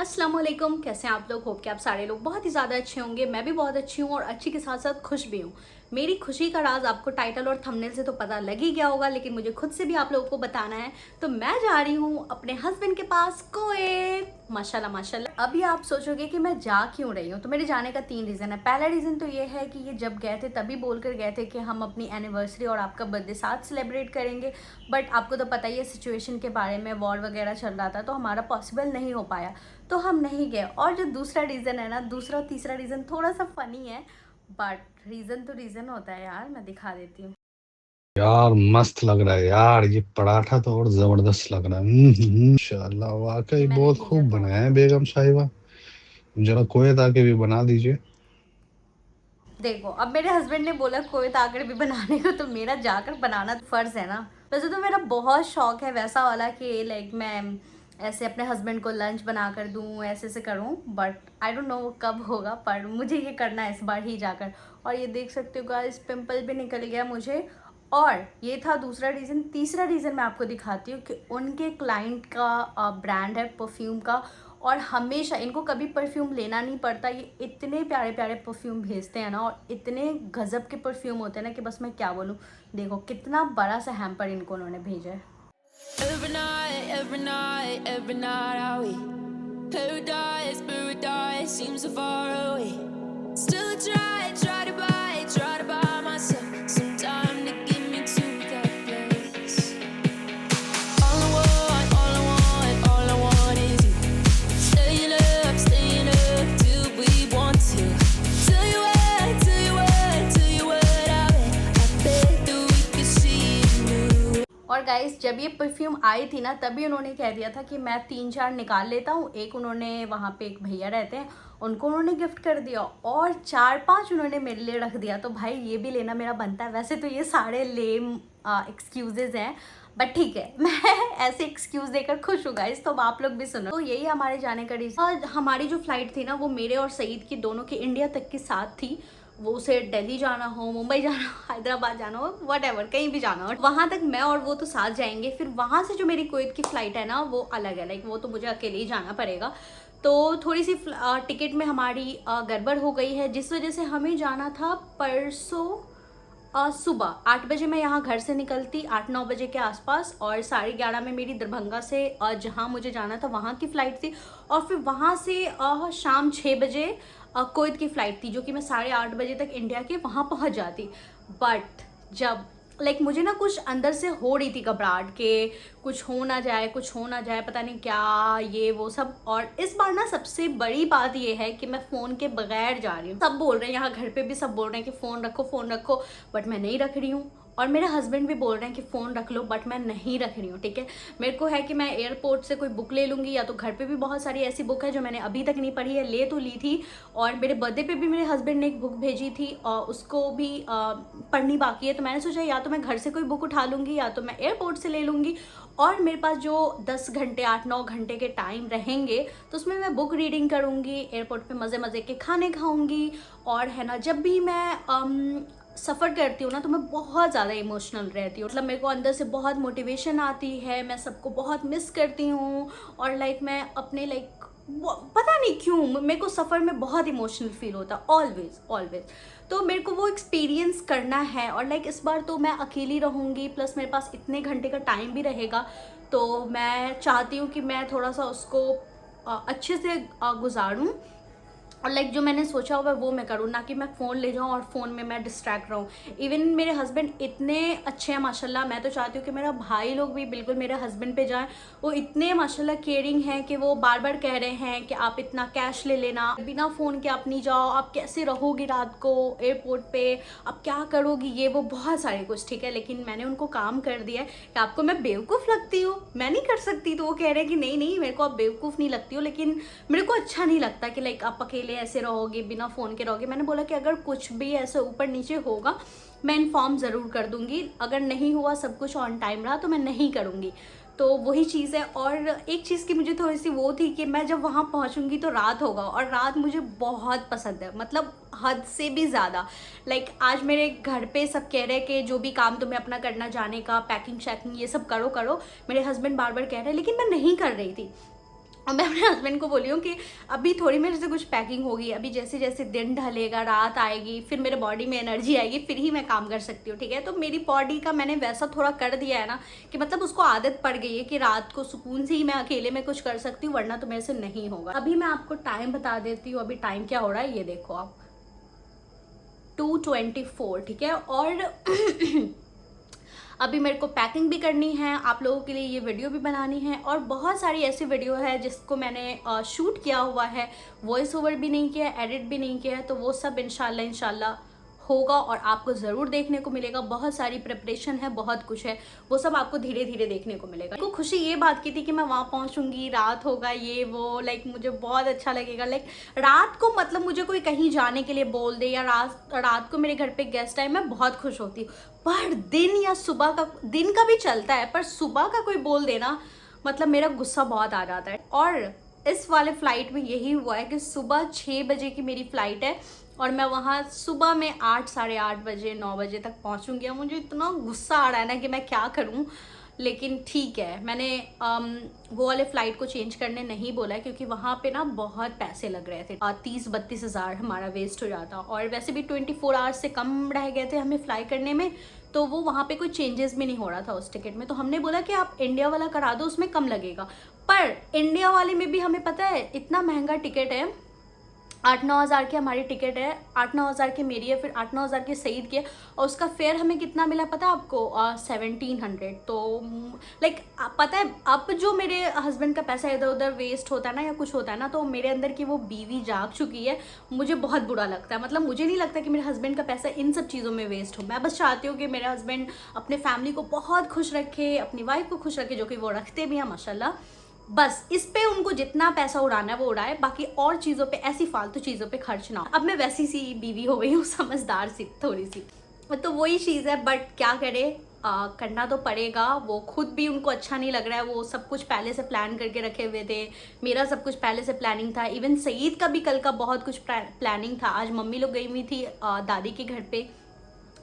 अस्सलाम वालेकुम, कैसे हैं आप लोग। होप कि आप सारे लोग बहुत ही ज़्यादा अच्छे होंगे। मैं भी बहुत अच्छी हूँ और अच्छी के साथ साथ खुश भी हूँ। मेरी खुशी का राज आपको टाइटल और थंबनेल से तो पता लग ही गया होगा, लेकिन मुझे खुद से भी आप लोगों को बताना है। तो मैं जा रही हूँ अपने हस्बैंड के पास कुवैत। माशाल्लाह माशाल्लाह। अभी आप सोचोगे कि मैं जा क्यों रही हूँ, तो मेरे जाने का 3 रीज़न है। पहला रीज़न तो ये है कि ये जब गए थे तभी बोल कर गए थे कि हम अपनी एनिवर्सरी और आपका बर्थडे साथ सेलिब्रेट करेंगे। बट आपको तो पता ही है सिचुएशन के बारे में, वॉर वगैरह चल रहा था, तो हमारा पॉसिबल नहीं हो पाया, तो हम नहीं गए। और जो दूसरा रीज़न है ना, दूसरा और तीसरा रीज़न थोड़ा सा फनी है, बट रीज़न तो रीज़न होता है यार। मैं दिखा देती हूँ। यार मस्त लग रहा है यार, ये पराठा तो और जबरदस्त लग रहा है। इंशाल्लाह ये वाकई मैंने बहुत भेजा खूब था बनाया है आपको। बेगम साहिबा। जरा कुवैत आके भी बना दीजिए। देखो, अब मेरे हस्बैंड ने बोला कोई आकर भी बनाने को, तो मेरा जाकर बनाना फ़र्ज़ है ना। वैसे तो मेरा बहुत शौक है वैसा वाला कि लाइक मैं ऐसे अपने हस्बैंड को लंच बना कर दूँ, ऐसे से करूँ, बट आई डोंट नो कब होगा, पर मुझे ये करना है इस बार ही जाकर। और ये देख सकते हो गाइस, पिंपल भी निकल गया मुझे। और ये था दूसरा रीज़न। तीसरा रीज़न मैं आपको दिखाती हूँ कि उनके क्लाइंट का ब्रांड है परफ्यूम का, और हमेशा इनको कभी परफ्यूम लेना नहीं पड़ता। ये इतने प्यारे प्यारे परफ्यूम भेजते हैं ना, और इतने गज़ब के परफ्यूम होते हैं ना कि बस मैं क्या बोलूँ। देखो कितना बड़ा सा हैम्पर इनको उन्होंने भेजा है। Every night, every night, every night are we paradise, paradise seems so far away. Still I try to buy myself some time to get me to that place. All I want, all I want is you. Staying up till we want to. Tell you what, I bet that we could see it new. और guys, जब ये perfume आई थी ना, तभी उन्होंने कह दिया था कि मैं 3-4 निकाल लेता हूँ। एक उन्होंने वहाँ पे एक भैया रहते हैं, उनको उन्होंने गिफ्ट कर दिया, और 4-5 उन्होंने मेरे लिए रख दिया। तो भाई ये भी लेना मेरा बनता है। वैसे तो ये सारे लेम एक्सक्यूजेज हैं, बट ठीक है, मैं ऐसे एक्सक्यूज देकर खुश हूँ गाइस। तो अब आप लोग भी सुनो। तो यही हमारे जाने का रीज़न। और हमारी जो फ्लाइट थी ना, वो मेरे और सईद की दोनों की इंडिया तक के साथ थी। वो उसे दिल्ली जाना हो, मुंबई जाना हो, हैदराबाद जाना हो, व्हाटएवर, कहीं भी जाना हो, वहाँ तक मैं और वो तो साथ जाएंगे। फिर वहाँ से जो मेरी कुवैत की फ़्लाइट है ना, वो अलग है। लाइक वो तो मुझे अकेले ही जाना पड़ेगा। तो थोड़ी सी टिकट में हमारी गड़बड़ हो गई है, जिस वजह से हमें जाना था परसों सुबह 8 बजे। मैं यहाँ घर से निकलती 8-9 बजे के आसपास, और 11:30 में मेरी दरभंगा से जहाँ मुझे जाना था वहाँ की फ़्लाइट थी। और फिर वहाँ से शाम 6 बजे कुवैत की फ़्लाइट थी, जो कि मैं 8:30 बजे तक इंडिया के वहाँ पहुँच जाती। बट जब लाइक मुझे ना कुछ अंदर से हो रही थी घबराहट के कुछ हो ना जाए, कुछ हो ना जाए, पता नहीं क्या, ये वो सब। और इस बार ना सबसे बड़ी बात ये है कि मैं फ़ोन के बगैर जा रही हूँ। सब बोल रहे हैं, यहाँ घर पे भी सब बोल रहे हैं कि फ़ोन रखो फ़ोन रखो, बट मैं नहीं रख रही हूँ। और मेरे हस्बैंड भी बोल रहे हैं कि फ़ोन रख लो, बट मैं नहीं रख रही हूँ। ठीक है, मेरे को है कि मैं एयरपोर्ट से कोई बुक ले लूँगी, या तो घर पे भी बहुत सारी ऐसी बुक है जो मैंने अभी तक नहीं पढ़ी है, ले तो ली थी। और मेरे बर्थडे पे भी मेरे हस्बैंड ने एक बुक भेजी थी, और उसको भी पढ़नी बाकी है। तो मैंने सोचा या तो मैं घर से कोई बुक उठा लूँगी, या तो मैं एयरपोर्ट से ले लूँगी। और मेरे पास जो 10 घंटे 8-9 घंटे के टाइम रहेंगे, तो उसमें मैं बुक रीडिंग करूँगी, एयरपोर्ट पे मज़े मज़े के खाने खाऊँगी। और है ना, जब भी मैं सफ़र करती हूँ ना, तो मैं बहुत ज़्यादा इमोशनल रहती हूँ। मतलब मेरे को अंदर से बहुत मोटिवेशन आती है, मैं सबको बहुत मिस करती हूँ। और लाइक मैं अपने लाइक पता नहीं क्यों मेरे को सफ़र में बहुत इमोशनल फील होता है, ऑलवेज ऑलवेज। तो मेरे को वो एक्सपीरियंस करना है। और लाइक इस बार तो मैं अकेली रहूँगी, प्लस मेरे पास इतने घंटे का टाइम भी रहेगा। तो मैं चाहती हूँ कि मैं थोड़ा सा उसको अच्छे से गुजारूँ। और लाइक जो मैंने सोचा हुआ है वो मैं करूँ, ना कि मैं फ़ोन ले जाऊँ और फ़ोन में मैं डिस्ट्रैक्ट रहूँ। इवन मेरे हस्बैंड इतने अच्छे हैं माशाल्लाह। मैं तो चाहती हूँ कि मेरा भाई लोग भी बिल्कुल मेरे हस्बैंड पे जाएं। वो इतने माशाल्लाह केयरिंग हैं कि वो बार बार कह रहे हैं कि आप इतना कैश ले लेना, बिना फ़ोन के आप नहीं जाओ, आप कैसे रहोगी रात को एयरपोर्ट पे, आप क्या करोगी, ये वो बहुत सारे कुछ। ठीक है, लेकिन मैंने उनको काम कर दिया है कि आपको मैं बेवकूफ़ लगती हूँ, मैं नहीं कर सकती। तो वो कह रहे हैं कि नहीं नहीं, मेरे को आप बेवकूफ़ नहीं लगती हो, लेकिन मेरे को अच्छा नहीं लगता कि लाइक आप अकेले ऐसे रहोगे, बिना फ़ोन के रहोगे। मैंने बोला कि अगर कुछ भी ऐसे ऊपर नीचे होगा, मैं इन्फॉर्म ज़रूर कर दूंगी। अगर नहीं हुआ, सब कुछ ऑन टाइम रहा, तो मैं नहीं करूँगी। तो वही चीज़ है। और एक चीज़ की मुझे थोड़ी सी वो थी कि मैं जब वहाँ पहुँचूँगी तो रात होगा, और रात मुझे बहुत पसंद है, मतलब हद से भी ज़्यादा। लाइक आज मेरे घर पे सब कह रहे हैं कि जो भी काम तुम्हें अपना करना, जाने का, पैकिंग शैकिंग ये सब करो करो। मेरे हस्बैंड बार बार कह रहे हैं, लेकिन मैं नहीं कर रही थी। और मैं अपने हस्बैंड को बोली हूँ कि अभी थोड़ी मेरे से कुछ पैकिंग होगी, अभी जैसे जैसे दिन ढलेगा, रात आएगी, फिर मेरे बॉडी में एनर्जी आएगी, फिर ही मैं काम कर सकती हूँ, ठीक है। तो मेरी बॉडी का मैंने वैसा थोड़ा कर दिया है ना कि मतलब उसको आदत पड़ गई है कि रात को सुकून से ही मैं अकेले में कुछ कर सकती हूँ, वरना तो मेरे से नहीं होगा। अभी मैं आपको टाइम बता देती हूँ, अभी टाइम क्या हो रहा है ये देखो आप, 2:24, ठीक है। और अभी मेरे को पैकिंग भी करनी है, आप लोगों के लिए ये वीडियो भी बनानी है, और बहुत सारी ऐसी वीडियो है जिसको मैंने शूट किया हुआ है, वॉइस ओवर भी नहीं किया है, एडिट भी नहीं किया है, तो वो सब इंशाल्लाह होगा और आपको ज़रूर देखने को मिलेगा। बहुत सारी प्रिपरेशन है, बहुत कुछ है, वो सब आपको धीरे धीरे देखने को मिलेगा। तो खुशी ये बात की थी कि मैं वहाँ पहुँचूंगी, रात होगा, ये वो, लाइक मुझे बहुत अच्छा लगेगा। लाइक रात को मतलब मुझे कोई कहीं जाने के लिए बोल दे या रात को मेरे घर पे गेस्ट आए, मैं बहुत खुश होती हूँ। पर दिन या सुबह का, दिन का भी चलता है, पर सुबह का कोई बोल देना मतलब मेरा गुस्सा बहुत आ जाता है। और इस वाले फ्लाइट में यही हुआ है कि सुबह 6 बजे की मेरी फ़्लाइट है और मैं वहाँ सुबह में 8, साढ़े 8 बजे 9 बजे तक पहुँचूँगी। मुझे इतना गुस्सा आ रहा है ना कि मैं क्या करूँ, लेकिन ठीक है। मैंने वो वाले फ़्लाइट को चेंज करने नहीं बोला है क्योंकि वहाँ पे ना बहुत पैसे लग रहे थे, 30-32 हज़ार हमारा वेस्ट हो जाता, और वैसे भी 24 आवर्स से कम रह गए थे हमें फ्लाई करने में, तो वो वहाँ पे कोई चेंजेस भी नहीं हो रहा था उस टिकट में। तो हमने बोला कि आप इंडिया वाला करा दो, उसमें कम लगेगा। पर इंडिया वाले में भी हमें पता है इतना महंगा टिकट है, 8-9 हज़ार की हमारी टिकट है, 8-9 हज़ार की मेरी है, फिर 8-9 हज़ार की सईद की है, और उसका फेयर हमें कितना मिला पता है आपको? 1700। तो लाइक पता है, अब जो मेरे हस्बैंड का पैसा इधर उधर वेस्ट होता है ना या कुछ होता है ना, तो मेरे अंदर की वो बीवी जाग चुकी है। मुझे बहुत बुरा लगता है, मतलब मुझे नहीं लगता कि मेरे हस्बैंड का पैसा इन सब चीज़ों में वेस्ट हो। मैं बस चाहती हूँ कि मेरे हस्बैंड अपने फैमिली को बहुत खुश रखे, अपनी वाइफ को खुश रखे, जो कि वो रखते भी हैं माशाल्लाह। बस इस पे उनको जितना पैसा उड़ाना है वो उड़ाए, बाकी और चीज़ों पे, ऐसी फालतू चीज़ों पे खर्च ना हो। अब मैं वैसी सी बीवी हो गई हूँ, समझदार सी थोड़ी सी, तो वही चीज़ है। बट क्या करे, करना तो पड़ेगा। वो खुद भी, उनको अच्छा नहीं लग रहा है, वो सब कुछ पहले से प्लान करके रखे हुए थे, मेरा सब कुछ पहले से प्लानिंग था, इवन सईद का भी कल का बहुत कुछ प्लानिंग था। आज मम्मी लोग गई हुई थी दादी के घर पे,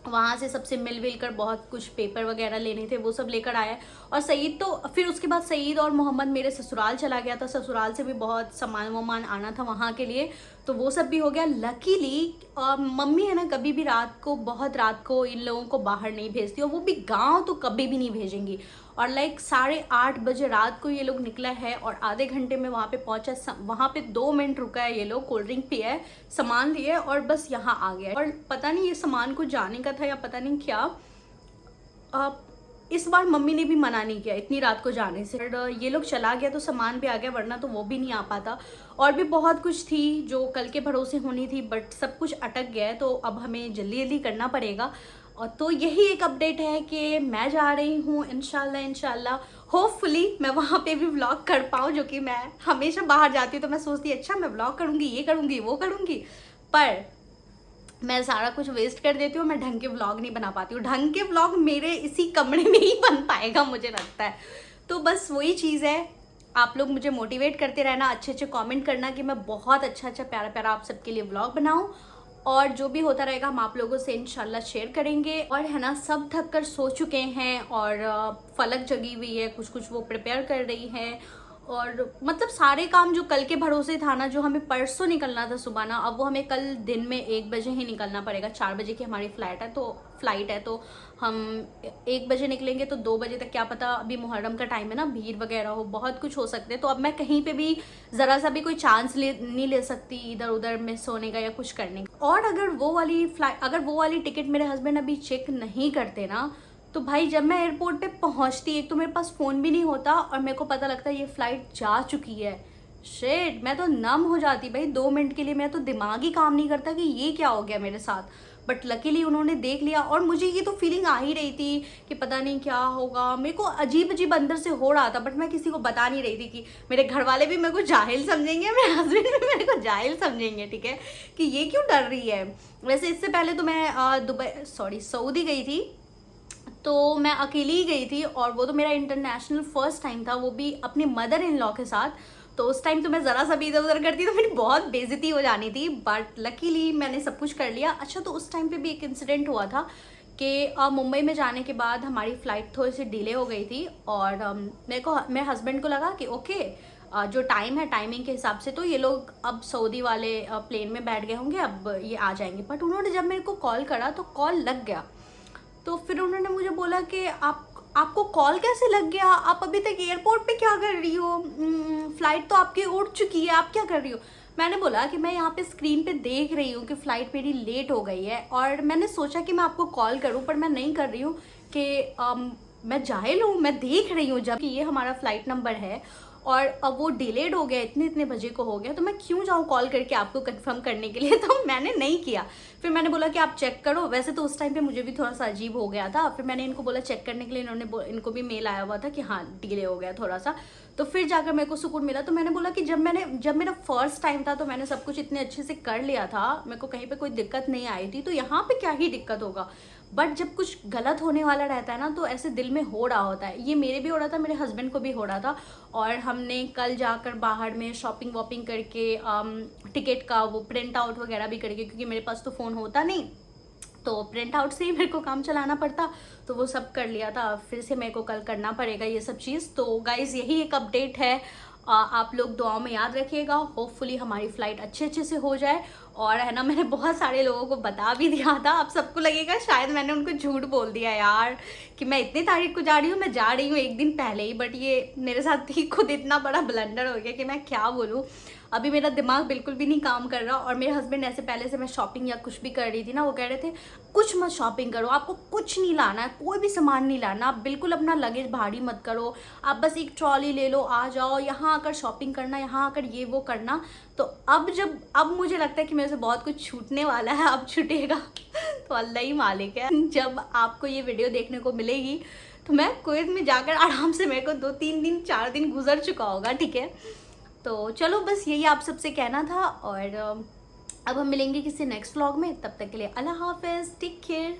वहाँ से सबसे मिल कर बहुत कुछ पेपर वगैरह लेने थे, वो सब लेकर आया। और सईद तो फिर उसके बाद सईद और मोहम्मद मेरे ससुराल चला गया था, ससुराल से भी बहुत सामान वामान आना था वहाँ के लिए, तो वो सब भी हो गया। लकीली मम्मी है ना, कभी भी बहुत रात को इन लोगों को बाहर नहीं भेजती, और वो भी गाँव तो कभी भी नहीं भेजेंगी। और लाइक 8:30 बजे रात को ये लोग निकला है और आधे घंटे में वहाँ पे पहुँचा। वहाँ पे 2 मिनट रुका है, ये लोग कोल्ड ड्रिंक पिया है, सामान लिए और बस यहाँ आ गया है। और पता नहीं ये सामान को जाने का था या पता नहीं क्या, इस बार मम्मी ने भी मना नहीं किया इतनी रात को जाने से। ये लोग चला गया तो सामान भी आ गया, वरना तो वो भी नहीं आ पाता। और भी बहुत कुछ थी जो कल के भरोसे होनी थी, बट सब कुछ अटक गया है, तो अब हमें जल्दी जल्दी करना पड़ेगा। और तो यही एक अपडेट है कि मैं जा रही हूँ इंशाल्लाह होपफुली मैं वहाँ पे भी व्लॉग कर पाऊँ, जो कि मैं हमेशा बाहर जाती हूँ तो मैं सोचती अच्छा मैं व्लॉग करूँगी, ये करूँगी, वो करूँगी, पर मैं सारा कुछ वेस्ट कर देती हूँ। मैं ढंग के व्लॉग नहीं बना पाती हूँ, ढंग के व्लॉग मेरे इसी कमरे में ही बन पाएगा मुझे लगता है। तो बस वही चीज़ है, आप लोग मुझे मोटिवेट करते रहना, अच्छे अच्छे कमेंट करना कि मैं बहुत अच्छा प्यारा प्यारा आप सबके लिए व्लॉग बनाऊँ, और जो भी होता रहेगा हम आप लोगों से इंशाल्लाह शेयर करेंगे। और है ना, सब थक कर सो चुके हैं और फलक जगी हुई है, कुछ वो प्रिपेयर कर रही है, और मतलब सारे काम जो कल के भरोसे था ना, जो हमें परसों निकलना था सुबह ना, अब वो हमें कल दिन में 1 बजे ही निकलना पड़ेगा। 4 बजे की हमारी फ्लाइट है, तो हम 1 बजे निकलेंगे तो 2 बजे तक, क्या पता, अभी मुहर्रम का टाइम है ना, भीड़ वगैरह हो, बहुत कुछ हो सकते हैं। तो अब मैं कहीं पे भी ज़रा सा भी कोई चांस नहीं ले सकती इधर उधर में सोने का या कुछ करने का। और अगर वो वाली टिकट मेरे हस्बैंड अभी चेक नहीं करते ना, तो भाई जब मैं एयरपोर्ट पे पहुंचती, एक तो मेरे पास फ़ोन भी नहीं होता और मेरे को पता लगता है ये फ़्लाइट जा चुकी है, शिट, मैं तो नम हो जाती भाई 2 मिनट के लिए। मेरा तो दिमाग ही काम नहीं करता कि ये क्या हो गया मेरे साथ। बट लकीली उन्होंने देख लिया, और मुझे ये तो फीलिंग आ ही रही थी कि पता नहीं क्या होगा, मेरे को अजीब अजीब अंदर से हो रहा था, बट मैं किसी को बता नहीं रही थी कि मेरे घर वाले भी मेरे को जाहिल समझेंगे, मेरे हस्बैंड भी मेरे को जाहिल समझेंगे, ठीक है, कि ये क्यों डर रही है। वैसे इससे पहले तो मैं सऊदी गई थी, तो मैं अकेली ही गई थी, और वो तो मेरा इंटरनेशनल फर्स्ट टाइम था, वो भी अपने मदर इन लॉ के साथ। तो उस टाइम तो मैं ज़रा सा भी इधर उधर करती तो मेरी बहुत बेइज्जती हो जानी थी, बट लकीली मैंने सब कुछ कर लिया। अच्छा, तो उस टाइम पे भी एक इंसिडेंट हुआ था कि मुंबई में जाने के बाद हमारी फ़्लाइट थोड़ी सी डिले हो गई थी, और मेरे हस्बैंड को लगा कि ओके जो टाइम है टाइमिंग के हिसाब से तो ये लोग अब सऊदी वाले प्लेन में बैठ गए होंगे, अब ये आ जाएंगे। बट उन्होंने जब मेरे को कॉल करा तो कॉल लग गया। तो फिर उन्होंने मुझे बोला कि आपको कॉल कैसे लग गया, आप अभी तक एयरपोर्ट पे क्या कर रही हो, फ़्लाइट तो आपकी उड़ चुकी है, आप क्या कर रही हो। मैंने बोला कि मैं यहाँ पे स्क्रीन पे देख रही हूँ कि फ़्लाइट मेरी लेट हो गई है, और मैंने सोचा कि मैं आपको कॉल करूँ पर मैं नहीं कर रही हूँ कि मैं जाहिल हूँ, मैं देख रही हूँ जब कि ये हमारा फ़्लाइट नंबर है और अब वो डिलेड हो गया, इतने बजे को हो गया, तो मैं क्यों जाऊँ कॉल करके आपको कंफर्म करने के लिए। तो मैंने नहीं किया। फिर मैंने बोला कि आप चेक करो। वैसे तो उस टाइम पे मुझे भी थोड़ा सा अजीब हो गया था। फिर मैंने इनको बोला चेक करने के लिए, इनको भी मेल आया हुआ था कि हाँ डिले हो गया थोड़ा सा। तो फिर जाकर मेरे को सुकून मिला। तो मैंने बोला कि जब मेरा फर्स्ट टाइम था तो मैंने सब कुछ इतने अच्छे से कर लिया था, मेरे को कहीं पर कोई दिक्कत नहीं आई थी, तो यहाँ पर क्या ही दिक्कत होगा। बट जब कुछ गलत होने वाला रहता है ना तो ऐसे दिल में हो रहा होता है। ये मेरे भी हो रहा था, मेरे हस्बैंड को भी हो रहा था। और हमने कल जाकर बाहर में शॉपिंग वॉपिंग करके टिकट का वो प्रिंट आउट वगैरह भी करके, क्योंकि मेरे पास तो फ़ोन होता नहीं तो प्रिंट आउट से ही मेरे को काम चलाना पड़ता, तो वो सब कर लिया था। फिर से मेरे को कल करना पड़ेगा ये सब चीज़। तो गाइज़ यही एक अपडेट है। आप लोग दुआओं में याद रखिएगा। होपफुली हमारी फ़्लाइट अच्छे से हो जाए। और है ना, मैंने बहुत सारे लोगों को बता भी दिया था। अब सबको लगेगा शायद मैंने उनको झूठ बोल दिया यार कि मैं इतनी तारीख को जा रही हूँ, मैं जा रही हूँ एक दिन पहले ही। बट ये मेरे साथ ही खुद इतना बड़ा ब्लंडर हो गया कि मैं क्या बोलूँ। अभी मेरा दिमाग बिल्कुल भी नहीं काम कर रहा। और मेरे हस्बैंड ऐसे पहले से मैं शॉपिंग या कुछ भी कर रही थी ना, वो कह रहे थे कुछ मत शॉपिंग करो, आपको कुछ नहीं लाना है, कोई भी सामान नहीं लाना, आप बिल्कुल अपना लगेज भारी मत करो, आप बस एक ट्रॉली ले लो, आ जाओ, यहाँ आकर शॉपिंग करना, यहाँ आकर ये वो करना। तो अब मुझे लगता है कि मेरे से बहुत कुछ छूटने वाला है, अब छूटेगा तो अल्लाह ही मालिक है। जब आपको ये वीडियो देखने को मिलेगी तो मैं कुवैत में जाकर आराम से मेरे को 2-3 दिन 4 दिन गुजर चुका होगा, ठीक है। तो चलो बस यही आप सबसे कहना था। और अब हम मिलेंगे किसी नेक्स्ट व्लॉग में, तब तक के लिए अल्लाह हाफिज़, टेक केयर।